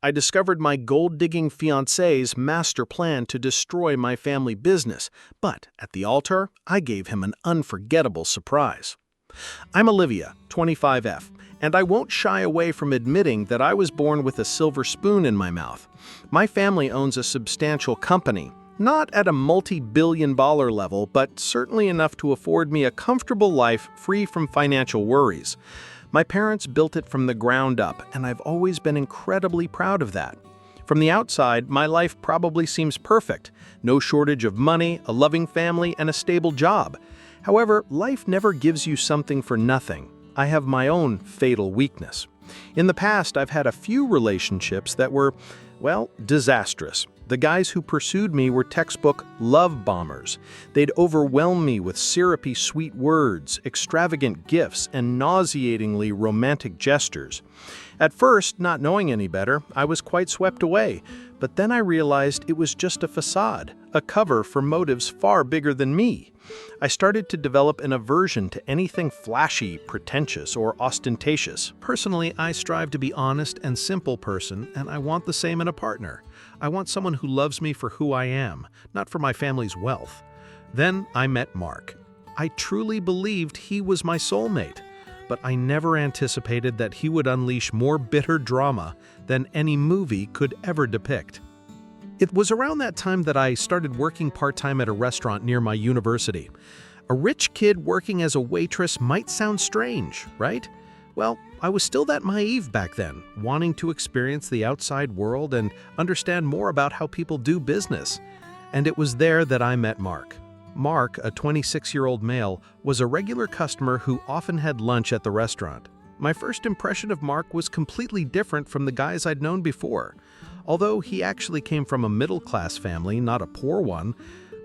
I discovered my gold-digging fiancé's master plan to destroy my family business, but at the altar, I gave him an unforgettable surprise. I'm Olivia, 25F, and I won't shy away from admitting that I was born with a silver spoon in my mouth. My family owns a substantial company, not at a multi-billion-dollar level, but certainly enough to afford me a comfortable life free from financial worries. My parents built it from the ground up, and I've always been incredibly proud of that. From the outside, my life probably seems perfect. No shortage of money, a loving family, and a stable job. However, life never gives you something for nothing. I have my own fatal weakness. In the past, I've had a few relationships that were, well, disastrous. The guys who pursued me were textbook love bombers. They'd overwhelm me with syrupy sweet words, extravagant gifts, and nauseatingly romantic gestures. At first, not knowing any better, I was quite swept away, but then I realized it was just a facade, a cover for motives far bigger than me. I started to develop an aversion to anything flashy, pretentious, or ostentatious. Personally, I strive to be honest and simple person, and I want the same in a partner. I want someone who loves me for who I am, not for my family's wealth. Then I met Mark. I truly believed he was my soulmate, but I never anticipated that he would unleash more bitter drama than any movie could ever depict. It was around that time that I started working part-time at a restaurant near my university. A rich kid working as a waitress might sound strange, right? Well, I was still that naive back then, wanting to experience the outside world and understand more about how people do business. And it was there that I met Mark. Mark, a 26-year-old male, was a regular customer who often had lunch at the restaurant. My first impression of Mark was completely different from the guys I'd known before. Although he actually came from a middle-class family, not a poor one,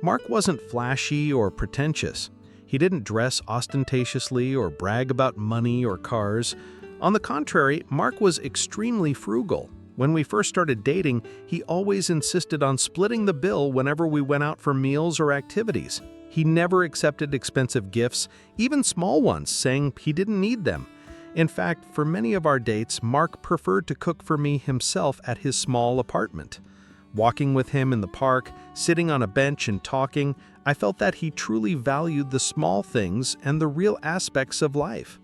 Mark wasn't flashy or pretentious. He didn't dress ostentatiously or brag about money or cars. On the contrary, Mark was extremely frugal. When we first started dating, he always insisted on splitting the bill whenever we went out for meals or activities. He never accepted expensive gifts, even small ones, saying he didn't need them. In fact, for many of our dates, Mark preferred to cook for me himself at his small apartment. Walking with him in the park, sitting on a bench and talking, I felt that he truly valued the small things and the real aspects of life.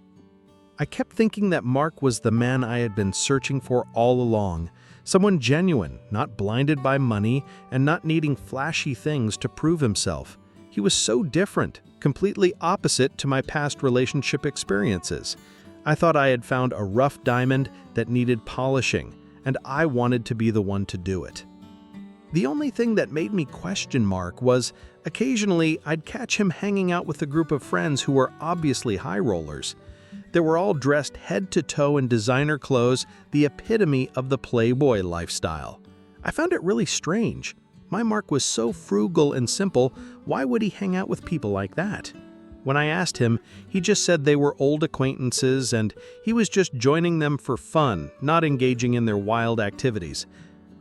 I kept thinking that Mark was the man I had been searching for all along, someone genuine, not blinded by money and not needing flashy things to prove himself. He was so different, completely opposite to my past relationship experiences. I thought I had found a rough diamond that needed polishing, and I wanted to be the one to do it. The only thing that made me question Mark was, occasionally I'd catch him hanging out with a group of friends who were obviously high rollers. They were all dressed head to toe in designer clothes, the epitome of the playboy lifestyle. I found it really strange. My Mark was so frugal and simple, why would he hang out with people like that? When I asked him, he just said they were old acquaintances and he was just joining them for fun, not engaging in their wild activities.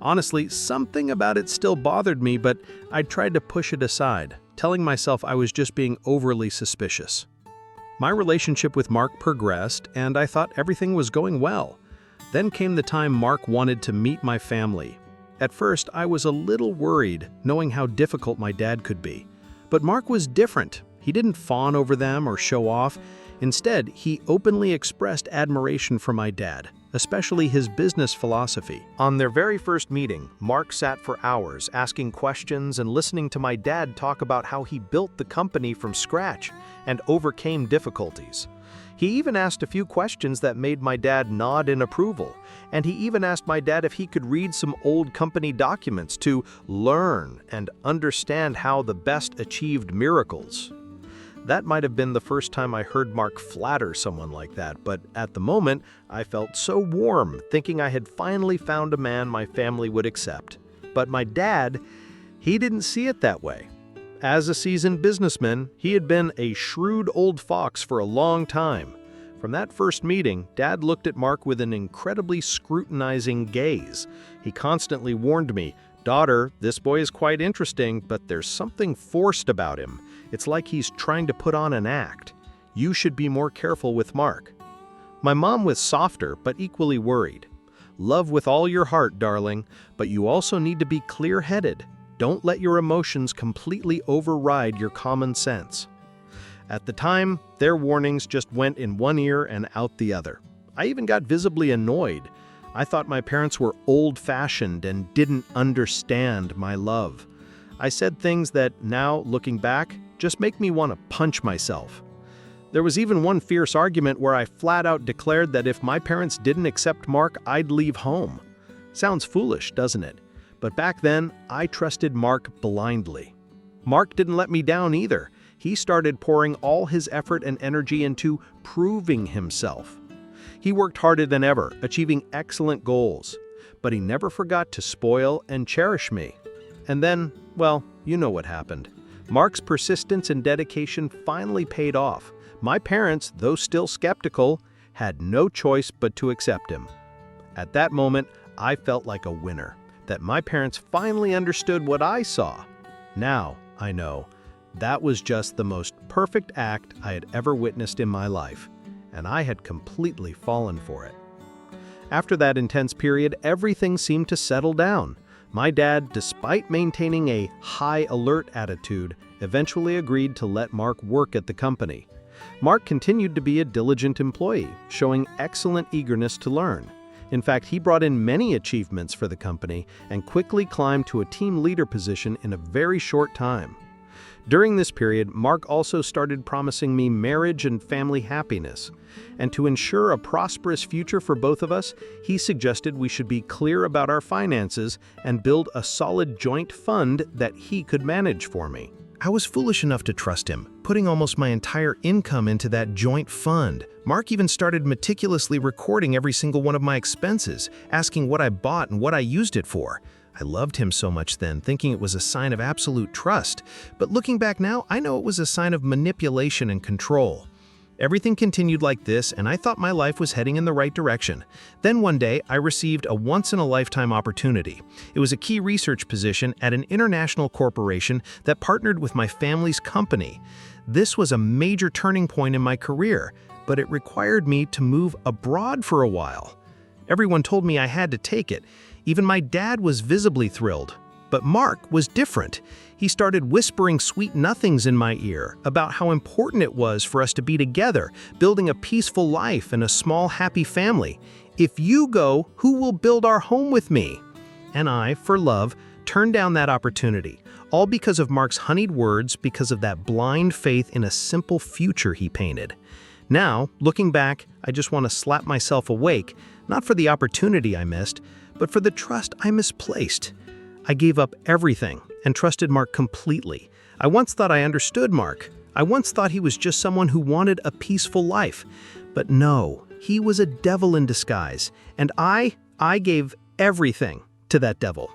Honestly, something about it still bothered me, but I tried to push it aside, telling myself I was just being overly suspicious. My relationship with Mark progressed, and I thought everything was going well. Then came the time Mark wanted to meet my family. At first, I was a little worried, knowing how difficult my dad could be. But Mark was different. He didn't fawn over them or show off. Instead, he openly expressed admiration for my dad, especially his business philosophy. On their very first meeting, Mark sat for hours asking questions and listening to my dad talk about how he built the company from scratch and overcame difficulties. He even asked a few questions that made my dad nod in approval, and he even asked my dad if he could read some old company documents to learn and understand how the best achieved miracles. That might have been the first time I heard Mark flatter someone like that, but at the moment, I felt so warm, thinking I had finally found a man my family would accept. But my dad, he didn't see it that way. As a seasoned businessman, he had been a shrewd old fox for a long time. From that first meeting, Dad looked at Mark with an incredibly scrutinizing gaze. He constantly warned me, "Daughter, this boy is quite interesting, but there's something forced about him. It's like he's trying to put on an act. You should be more careful with Mark." My mom was softer, but equally worried. Love with all your heart, darling, but you also need to be clear-headed. Don't let your emotions completely override your common sense." At the time, their warnings just went in one ear and out the other. I even got visibly annoyed. I thought my parents were old-fashioned and didn't understand my love. I said things that now, looking back, just make me want to punch myself. There was even one fierce argument where I flat out declared that if my parents didn't accept Mark, I'd leave home. Sounds foolish, doesn't it? But back then, I trusted Mark blindly. Mark didn't let me down either. He started pouring all his effort and energy into proving himself. He worked harder than ever, achieving excellent goals. But he never forgot to spoil and cherish me. And then, well, you know what happened. Mark's persistence and dedication finally paid off. My parents, though still skeptical, had no choice but to accept him. At that moment, I felt like a winner, that my parents finally understood what I saw. Now, I know, that was just the most perfect act I had ever witnessed in my life, and I had completely fallen for it. After that intense period, everything seemed to settle down. My dad, despite maintaining a high-alert attitude, eventually agreed to let Mark work at the company. Mark continued to be a diligent employee, showing excellent eagerness to learn. In fact, he brought in many achievements for the company and quickly climbed to a team leader position in a very short time. During this period, Mark also started promising me marriage and family happiness. And to ensure a prosperous future for both of us, he suggested we should be clear about our finances and build a solid joint fund that he could manage for me. I was foolish enough to trust him, putting almost my entire income into that joint fund. Mark even started meticulously recording every single one of my expenses, asking what I bought and what I used it for. I loved him so much then, thinking it was a sign of absolute trust. But looking back now, I know it was a sign of manipulation and control. Everything continued like this, and I thought my life was heading in the right direction. Then one day, I received a once-in-a-lifetime opportunity. It was a key research position at an international corporation that partnered with my family's company. This was a major turning point in my career, but it required me to move abroad for a while. Everyone told me I had to take it. Even my dad was visibly thrilled. But Mark was different. He started whispering sweet nothings in my ear about how important it was for us to be together, building a peaceful life and a small, happy family. If you go, who will build our home with me? And I, for love, turned down that opportunity, all because of Mark's honeyed words, because of that blind faith in a simple future he painted. Now, looking back, I just want to slap myself awake, not for the opportunity I missed, but for the trust I misplaced. I gave up everything and trusted Mark completely. I once thought I understood Mark. I once thought he was just someone who wanted a peaceful life. But no, he was a devil in disguise, and I gave everything to that devil.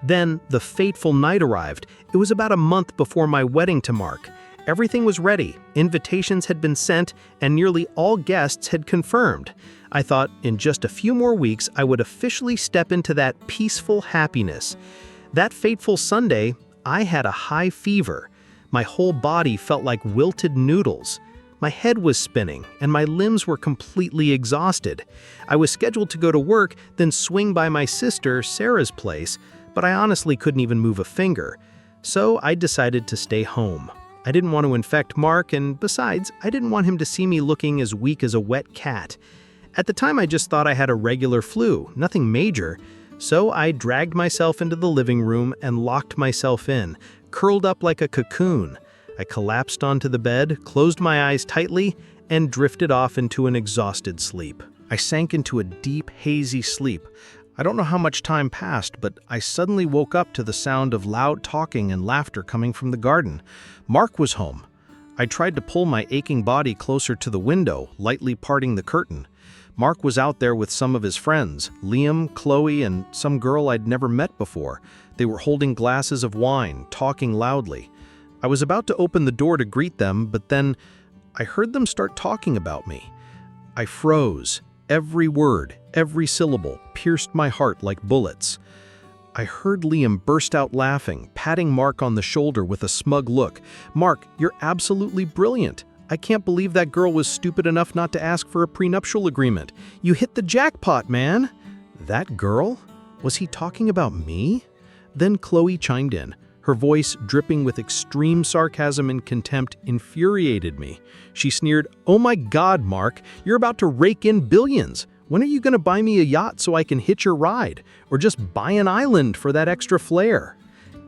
Then the fateful night arrived. It was about a month before my wedding to Mark. Everything was ready. Invitations had been sent, and nearly all guests had confirmed. I thought in just a few more weeks I would officially step into that peaceful happiness. That fateful Sunday, I had a high fever. My whole body felt like wilted noodles. My head was spinning, and my limbs were completely exhausted. I was scheduled to go to work, then swing by my sister, Sarah's place, but I honestly couldn't even move a finger. So I decided to stay home. I didn't want to infect Mark, and besides, I didn't want him to see me looking as weak as a wet cat. At the time, I just thought I had a regular flu, nothing major. So I dragged myself into the living room and locked myself in, curled up like a cocoon. I collapsed onto the bed, closed my eyes tightly, and drifted off into an exhausted sleep. I sank into a deep, hazy sleep. I don't know how much time passed, but I suddenly woke up to the sound of loud talking and laughter coming from the garden. Mark was home. I tried to pull my aching body closer to the window, lightly parting the curtain. Mark was out there with some of his friends, Liam, Chloe, and some girl I'd never met before. They were holding glasses of wine, talking loudly. I was about to open the door to greet them, but then I heard them start talking about me. I froze. Every word, every syllable pierced my heart like bullets. I heard Liam burst out laughing, patting Mark on the shoulder with a smug look. "Mark, you're absolutely brilliant. I can't believe that girl was stupid enough not to ask for a prenuptial agreement. You hit the jackpot, man." That girl? Was he talking about me? Then Chloe chimed in. Her voice, dripping with extreme sarcasm and contempt, infuriated me. She sneered, "Oh my God, Mark, you're about to rake in billions. When are you going to buy me a yacht so I can hitch your ride? Or just buy an island for that extra flair?"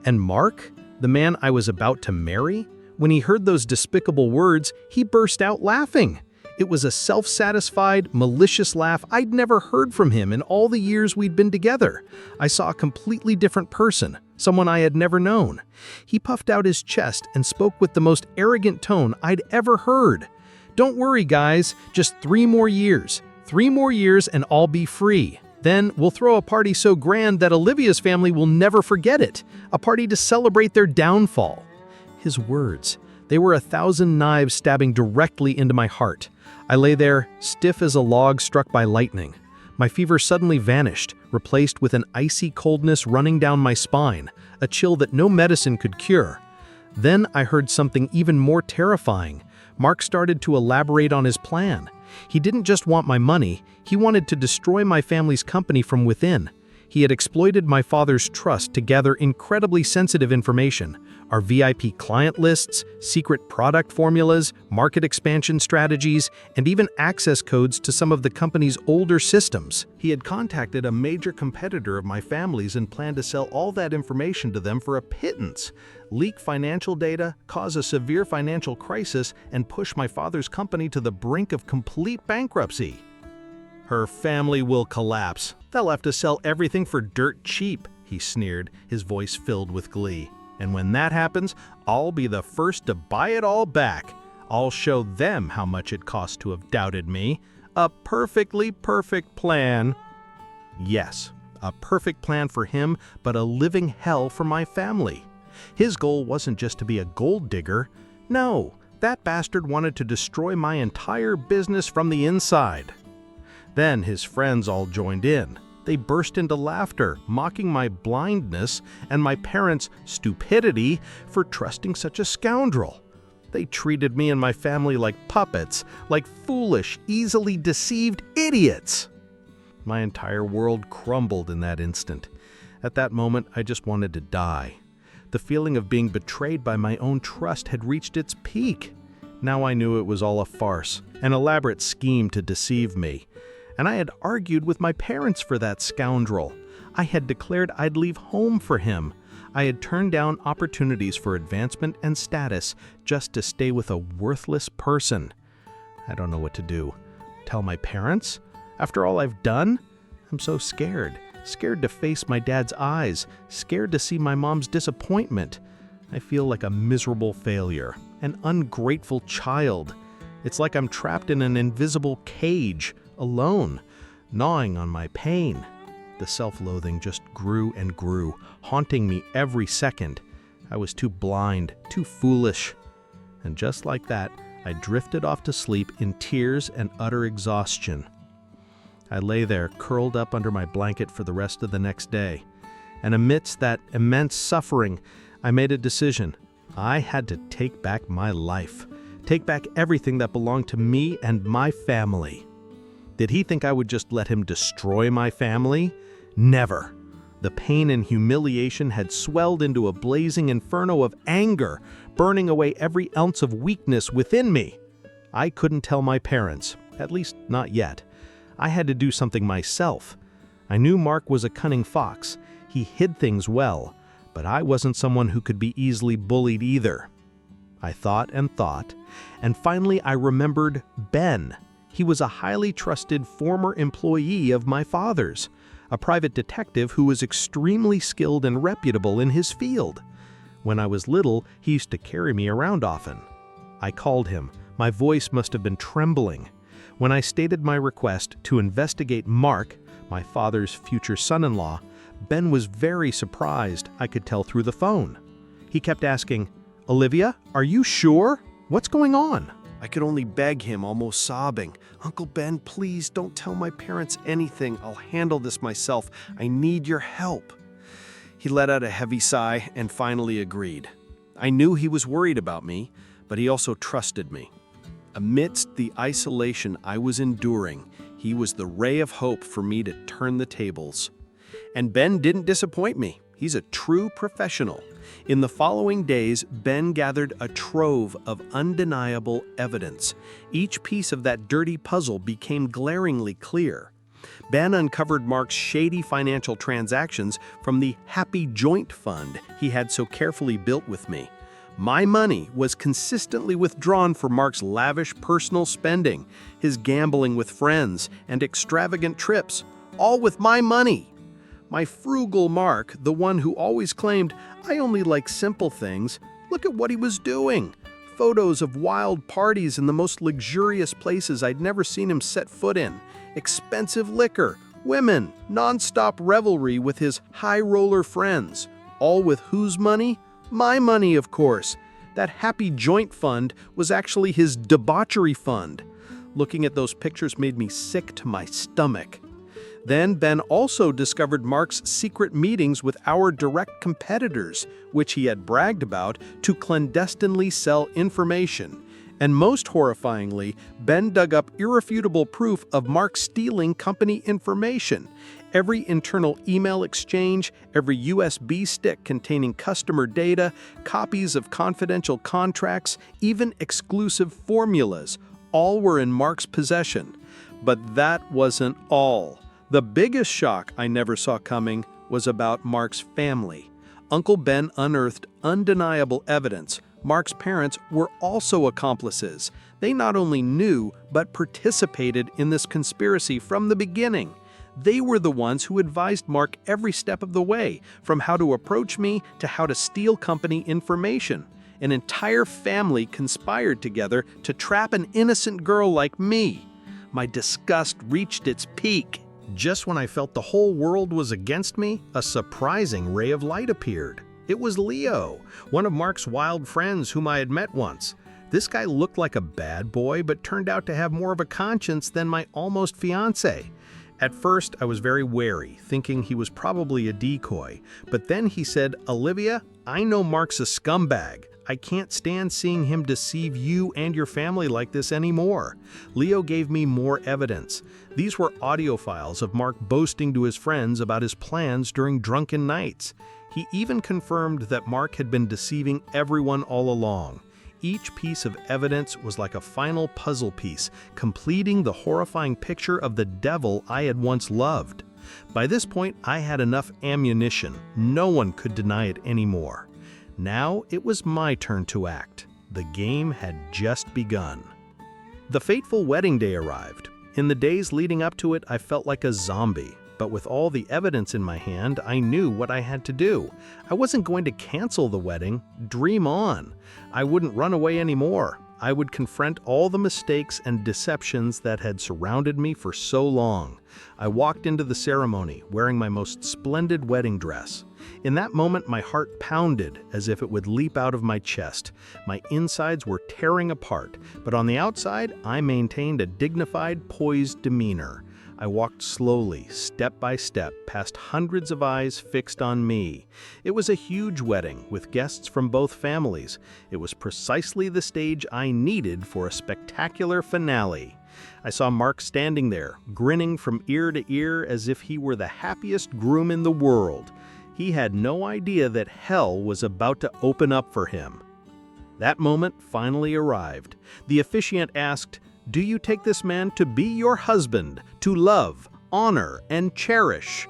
And Mark, the man I was about to marry, when he heard those despicable words, he burst out laughing. It was a self-satisfied, malicious laugh I'd never heard from him in all the years we'd been together. I saw a completely different person, someone I had never known. He puffed out his chest and spoke with the most arrogant tone I'd ever heard. "Don't worry, guys, just 3 more years. 3 more years and I'll be free. Then we'll throw a party so grand that Olivia's family will never forget it. A party to celebrate their downfall." His words, they were 1,000 knives stabbing directly into my heart. I lay there, stiff as a log struck by lightning. My fever suddenly vanished, replaced with an icy coldness running down my spine, a chill that no medicine could cure. Then I heard something even more terrifying. Mark started to elaborate on his plan. He didn't just want my money, he wanted to destroy my family's company from within. He had exploited my father's trust to gather incredibly sensitive information, our VIP client lists, secret product formulas, market expansion strategies, and even access codes to some of the company's older systems. He had contacted a major competitor of my family's and planned to sell all that information to them for a pittance, leak financial data, cause a severe financial crisis, and push my father's company to the brink of complete bankruptcy. "Her family will collapse. They'll have to sell everything for dirt cheap," he sneered, his voice filled with glee. "And when that happens, I'll be the first to buy it all back. I'll show them how much it costs to have doubted me. A perfectly perfect plan." Yes, a perfect plan for him, but a living hell for my family. His goal wasn't just to be a gold digger. No, that bastard wanted to destroy my entire business from the inside. Then his friends all joined in. They burst into laughter, mocking my blindness and my parents' stupidity for trusting such a scoundrel. They treated me and my family like puppets, like foolish, easily deceived idiots. My entire world crumbled in that instant. At that moment, I just wanted to die. The feeling of being betrayed by my own trust had reached its peak. Now I knew it was all a farce, an elaborate scheme to deceive me. And I had argued with my parents for that scoundrel. I had declared I'd leave home for him. I had turned down opportunities for advancement and status just to stay with a worthless person. I don't know what to do. Tell my parents? After all I've done? I'm so scared. Scared to face my dad's eyes. Scared to see my mom's disappointment. I feel like a miserable failure, an ungrateful child. It's like I'm trapped in an invisible cage, alone, gnawing on my pain. The self-loathing just grew and grew, haunting me every second. I was too blind, too foolish. And just like that, I drifted off to sleep in tears and utter exhaustion. I lay there, curled up under my blanket for the rest of the next day. And amidst that immense suffering, I made a decision. I had to take back my life, take back everything that belonged to me and my family. Did he think I would just let him destroy my family? Never. The pain and humiliation had swelled into a blazing inferno of anger, burning away every ounce of weakness within me. I couldn't tell my parents, at least not yet. I had to do something myself. I knew Mark was a cunning fox. He hid things well, but I wasn't someone who could be easily bullied either. I thought, and finally I remembered Ben. He was a highly trusted former employee of my father's, a private detective who was extremely skilled and reputable in his field. When I was little, he used to carry me around often. I called him. My voice must have been trembling. When I stated my request to investigate Mark, my father's future son-in-law, Ben was very surprised, I could tell through the phone. He kept asking, "Olivia, are you sure? What's going on?" I could only beg him, almost sobbing. "Uncle Ben, please don't tell my parents anything. I'll handle this myself. I need your help." He let out a heavy sigh and finally agreed. I knew he was worried about me, but he also trusted me. Amidst the isolation I was enduring, He was the ray of hope for me to turn the tables. And Ben didn't disappoint me. He's a true professional. In the following days, Ben gathered a trove of undeniable evidence. Each piece of that dirty puzzle became glaringly clear. Ben uncovered Mark's shady financial transactions from the happy joint fund he had so carefully built with me. My money was consistently withdrawn for Mark's lavish personal spending, his gambling with friends, and extravagant trips, all with my money. My frugal Mark, the one who always claimed, "I only like simple things," look at what he was doing. Photos of wild parties in the most luxurious places I'd never seen him set foot in. Expensive liquor, women, non-stop revelry with his high-roller friends. All with whose money? My money, of course. That happy joint fund was actually his debauchery fund. Looking at those pictures made me sick to my stomach. Then Ben also discovered Mark's secret meetings with our direct competitors, which he had bragged about, to clandestinely sell information. And most horrifyingly, Ben dug up irrefutable proof of Mark stealing company information. Every internal email exchange, every USB stick containing customer data, copies of confidential contracts, even exclusive formulas, all were in Mark's possession. But that wasn't all. The biggest shock I never saw coming was about Mark's family. Uncle Ben unearthed undeniable evidence. Mark's parents were also accomplices. They not only knew, but participated in this conspiracy from the beginning. They were the ones who advised Mark every step of the way, from how to approach me to how to steal company information. An entire family conspired together to trap an innocent girl like me. My disgust reached its peak. Just when I felt the whole world was against me, a surprising ray of light appeared. It was Leo, one of Mark's wild friends whom I had met once. This guy looked like a bad boy, but turned out to have more of a conscience than my almost fiancé. At first, I was very wary, thinking he was probably a decoy. But then he said, "Olivia, I know Mark's a scumbag. I can't stand seeing him deceive you and your family like this anymore." Leo gave me more evidence. These were audio files of Mark boasting to his friends about his plans during drunken nights. He even confirmed that Mark had been deceiving everyone all along. Each piece of evidence was like a final puzzle piece, completing the horrifying picture of the devil I had once loved. By this point, I had enough ammunition. No one could deny it anymore. Now it was my turn to act. The game had just begun. The fateful wedding day arrived. In the days leading up to it, I felt like a zombie. But with all the evidence in my hand, I knew what I had to do. I wasn't going to cancel the wedding. Dream on. I wouldn't run away anymore. I would confront all the mistakes and deceptions that had surrounded me for so long. I walked into the ceremony wearing my most splendid wedding dress. In that moment, my heart pounded as if it would leap out of my chest. My insides were tearing apart, but on the outside, I maintained a dignified, poised demeanor. I walked slowly, step by step, past hundreds of eyes fixed on me. It was a huge wedding with guests from both families. It was precisely the stage I needed for a spectacular finale. I saw Mark standing there, grinning from ear to ear as if he were the happiest groom in the world. He had no idea that hell was about to open up for him. That moment finally arrived. The officiant asked, "Do you take this man to be your husband, to love, honor, and cherish?"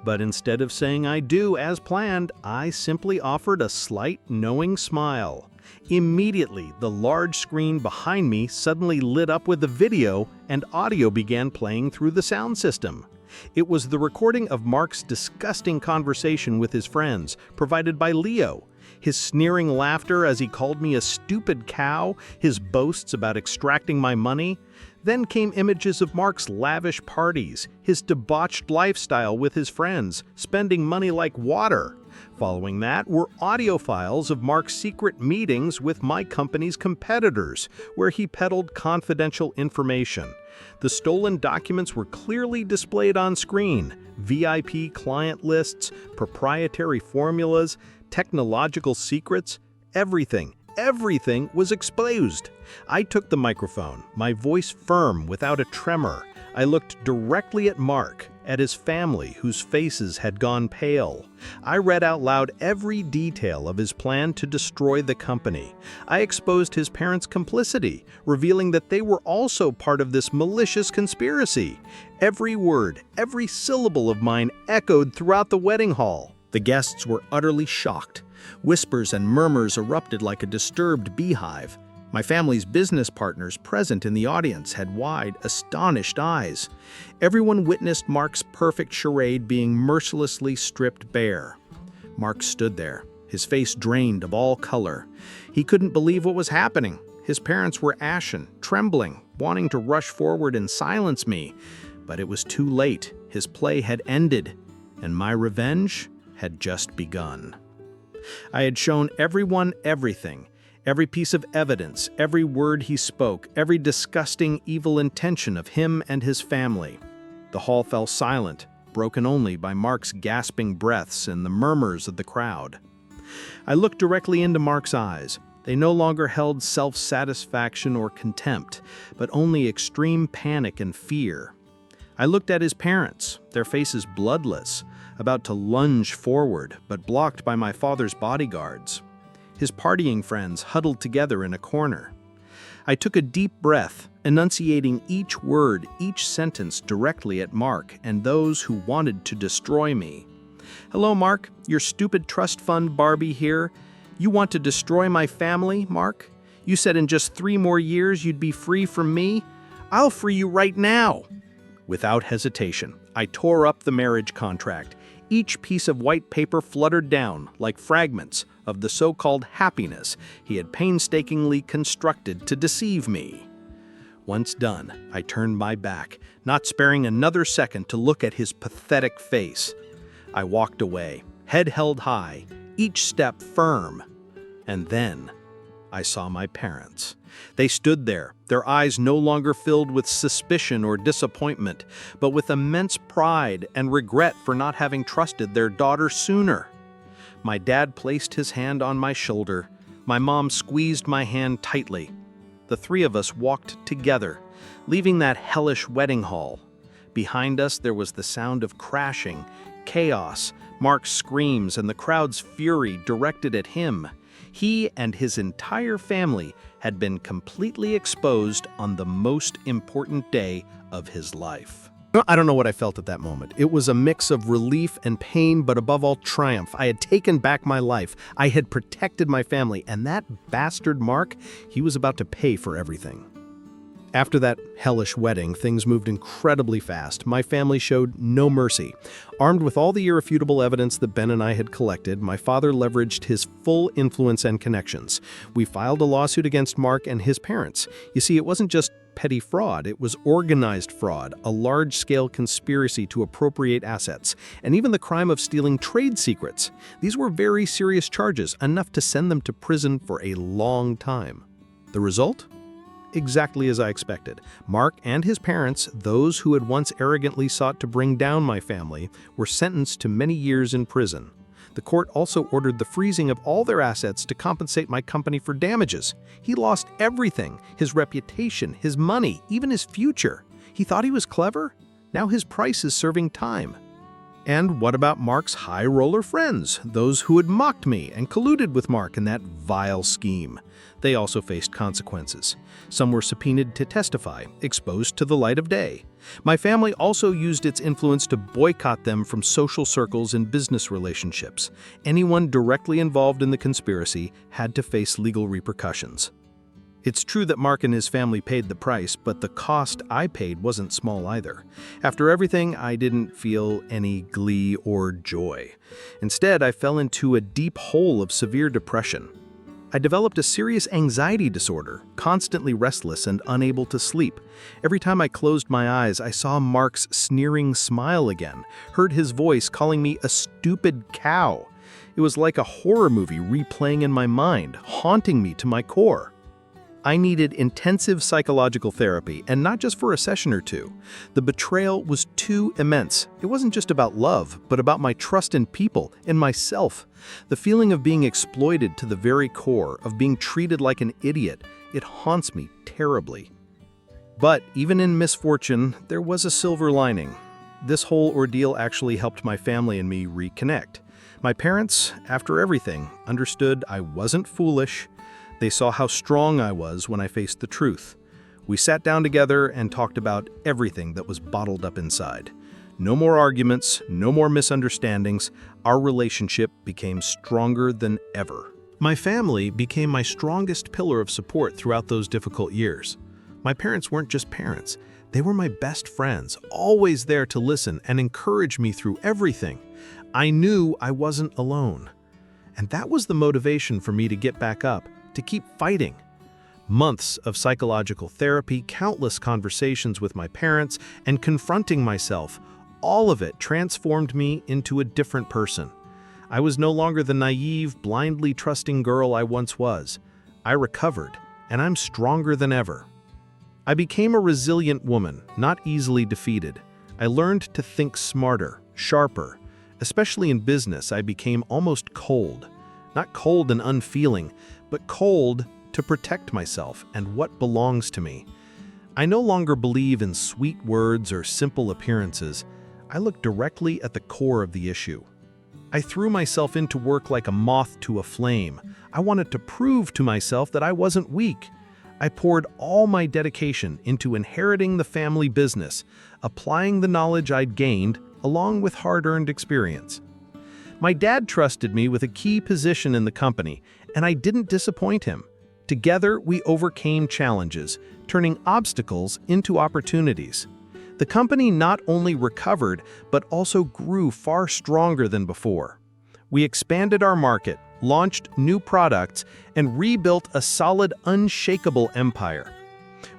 But instead of saying I do as planned, I simply offered a slight, knowing smile. Immediately, the large screen behind me suddenly lit up with the video, and audio began playing through the sound system. It was the recording of Mark's disgusting conversation with his friends, provided by Leo. His sneering laughter as he called me a stupid cow, his boasts about extracting my money. Then came images of Mark's lavish parties, his debauched lifestyle with his friends, spending money like water. Following that were audio files of Mark's secret meetings with my company's competitors, where he peddled confidential information. The stolen documents were clearly displayed on screen: VIP client lists, proprietary formulas, technological secrets, everything everything was exposed. I took the microphone, my voice firm without a tremor. I looked directly at Mark, at his family whose faces had gone pale. I read out loud every detail of his plan to destroy the company. I exposed his parents' complicity, revealing that they were also part of this malicious conspiracy. Every word, every syllable of mine echoed throughout the wedding hall. The guests were utterly shocked. Whispers and murmurs erupted like a disturbed beehive. My family's business partners present in the audience had wide, astonished eyes. Everyone witnessed Mark's perfect charade being mercilessly stripped bare. Mark stood there, his face drained of all color. He couldn't believe what was happening. His parents were ashen, trembling, wanting to rush forward and silence me. But it was too late. His play had ended, and my revenge had just begun. I had shown everyone everything. Every piece of evidence, every word he spoke, every disgusting, evil intention of him and his family. The hall fell silent, broken only by Mark's gasping breaths and the murmurs of the crowd. I looked directly into Mark's eyes. They no longer held self-satisfaction or contempt, but only extreme panic and fear. I looked at his parents, their faces bloodless, about to lunge forward, but blocked by my father's bodyguards. His partying friends huddled together in a corner. I took a deep breath, enunciating each word, each sentence directly at Mark and those who wanted to destroy me. "Hello, Mark, your stupid trust fund Barbie here. You want to destroy my family, Mark? You said in just 3 more years you'd be free from me? I'll free you right now." Without hesitation, I tore up the marriage contract. Each piece of white paper fluttered down like fragments of the so-called happiness he had painstakingly constructed to deceive me. Once done, I turned my back, not sparing another second to look at his pathetic face. I walked away, head held high, each step firm. And then I saw my parents. They stood there, their eyes no longer filled with suspicion or disappointment, but with immense pride and regret for not having trusted their daughter sooner. My dad placed his hand on my shoulder. My mom squeezed my hand tightly. The 3 of us walked together, leaving that hellish wedding hall. Behind us there was the sound of crashing, chaos, Mark's screams, and the crowd's fury directed at him. He and his entire family had been completely exposed on the most important day of his life. I don't know what I felt at that moment. It was a mix of relief and pain, but above all, triumph. I had taken back my life. I had protected my family, and that bastard Mark, he was about to pay for everything. After that hellish wedding, things moved incredibly fast. My family showed no mercy. Armed with all the irrefutable evidence that Ben and I had collected, my father leveraged his full influence and connections. We filed a lawsuit against Mark and his parents. You see, it wasn't just petty fraud, it was organized fraud, a large-scale conspiracy to appropriate assets, and even the crime of stealing trade secrets. These were very serious charges, enough to send them to prison for a long time. The result? Exactly as I expected. Mark and his parents, those who had once arrogantly sought to bring down my family, were sentenced to many years in prison. The court also ordered the freezing of all their assets to compensate my company for damages. He lost everything, his reputation, his money, even his future. He thought he was clever? Now his price is serving time. And what about Mark's high-roller friends, those who had mocked me and colluded with Mark in that vile scheme? They also faced consequences. Some were subpoenaed to testify, exposed to the light of day. My family also used its influence to boycott them from social circles and business relationships. Anyone directly involved in the conspiracy had to face legal repercussions. It's true that Mark and his family paid the price, but the cost I paid wasn't small either. After everything, I didn't feel any glee or joy. Instead, I fell into a deep hole of severe depression. I developed a serious anxiety disorder, constantly restless and unable to sleep. Every time I closed my eyes, I saw Mark's sneering smile again, heard his voice calling me a stupid cow. It was like a horror movie replaying in my mind, haunting me to my core. I needed intensive psychological therapy, and not just for a session or two. The betrayal was too immense. It wasn't just about love, but about my trust in people, in myself. The feeling of being exploited to the very core, of being treated like an idiot, it haunts me terribly. But even in misfortune, there was a silver lining. This whole ordeal actually helped my family and me reconnect. My parents, after everything, understood I wasn't foolish. They saw how strong I was when I faced the truth. We sat down together and talked about everything that was bottled up inside. No more arguments, no more misunderstandings. Our relationship became stronger than ever. My family became my strongest pillar of support throughout those difficult years. My parents weren't just parents. They were my best friends, always there to listen and encourage me through everything. I knew I wasn't alone. And that was the motivation for me to get back up, to keep fighting. Months of psychological therapy, countless conversations with my parents, and confronting myself, all of it transformed me into a different person. I was no longer the naive, blindly trusting girl I once was. I recovered, and I'm stronger than ever. I became a resilient woman, not easily defeated. I learned to think smarter, sharper. Especially in business, I became almost cold. Not cold and unfeeling, but cold to protect myself and what belongs to me. I no longer believe in sweet words or simple appearances. I look directly at the core of the issue. I threw myself into work like a moth to a flame. I wanted to prove to myself that I wasn't weak. I poured all my dedication into inheriting the family business, applying the knowledge I'd gained along with hard-earned experience. My dad trusted me with a key position in the company, and I didn't disappoint him. Together, we overcame challenges, turning obstacles into opportunities. The company not only recovered, but also grew far stronger than before. We expanded our market, launched new products, and rebuilt a solid, unshakable empire.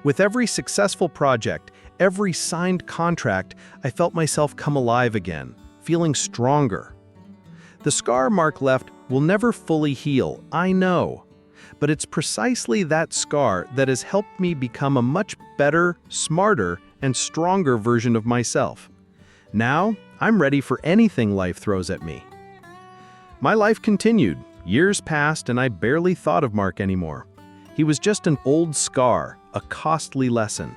With every successful project, every signed contract, I felt myself come alive again, feeling stronger. The scar Mark left will never fully heal, I know. But it's precisely that scar that has helped me become a much better, smarter, and stronger version of myself. Now, I'm ready for anything life throws at me. My life continued. Years passed and I barely thought of Mark anymore. He was just an old scar, a costly lesson.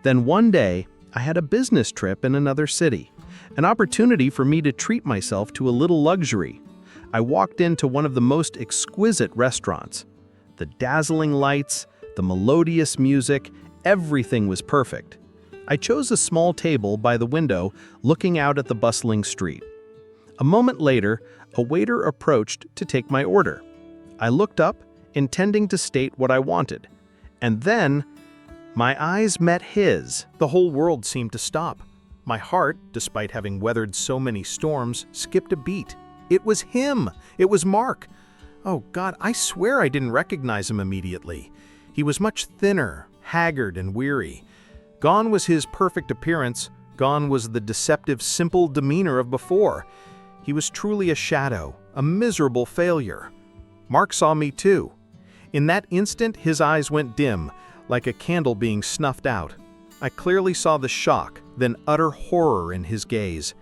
Then one day, I had a business trip in another city, an opportunity for me to treat myself to a little luxury. I walked into one of the most exquisite restaurants. The dazzling lights, the melodious music, everything was perfect. I chose a small table by the window, looking out at the bustling street. A moment later, a waiter approached to take my order. I looked up, intending to state what I wanted. And then, my eyes met his. The whole world seemed to stop. My heart, despite having weathered so many storms, skipped a beat. It was him! It was Mark! Oh God, I swear I didn't recognize him immediately. He was much thinner, haggard, and weary. Gone was his perfect appearance. Gone was the deceptive, simple demeanor of before. He was truly a shadow, a miserable failure. Mark saw me too. In that instant, his eyes went dim, like a candle being snuffed out. I clearly saw the shock, then utter horror in his gaze.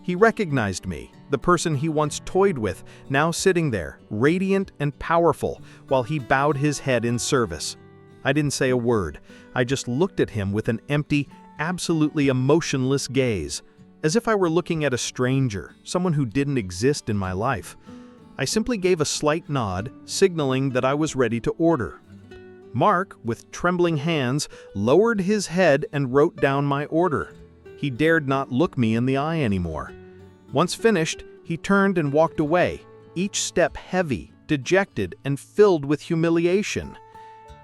He recognized me, the person he once toyed with, now sitting there, radiant and powerful, while he bowed his head in service. I didn't say a word. I just looked at him with an empty, absolutely emotionless gaze, as if I were looking at a stranger, someone who didn't exist in my life. I simply gave a slight nod, signaling that I was ready to order. Mark, with trembling hands, lowered his head and wrote down my order. He dared not look me in the eye anymore. Once finished, he turned and walked away, each step heavy, dejected, and filled with humiliation.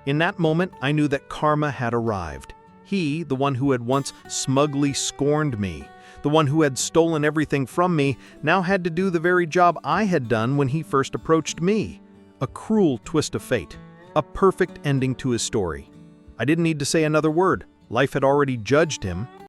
In that moment, I knew that karma had arrived. He, the one who had once smugly scorned me, the one who had stolen everything from me, now had to do the very job I had done when he first approached me. A cruel twist of fate. A perfect ending to his story. I didn't need to say another word. Life had already judged him.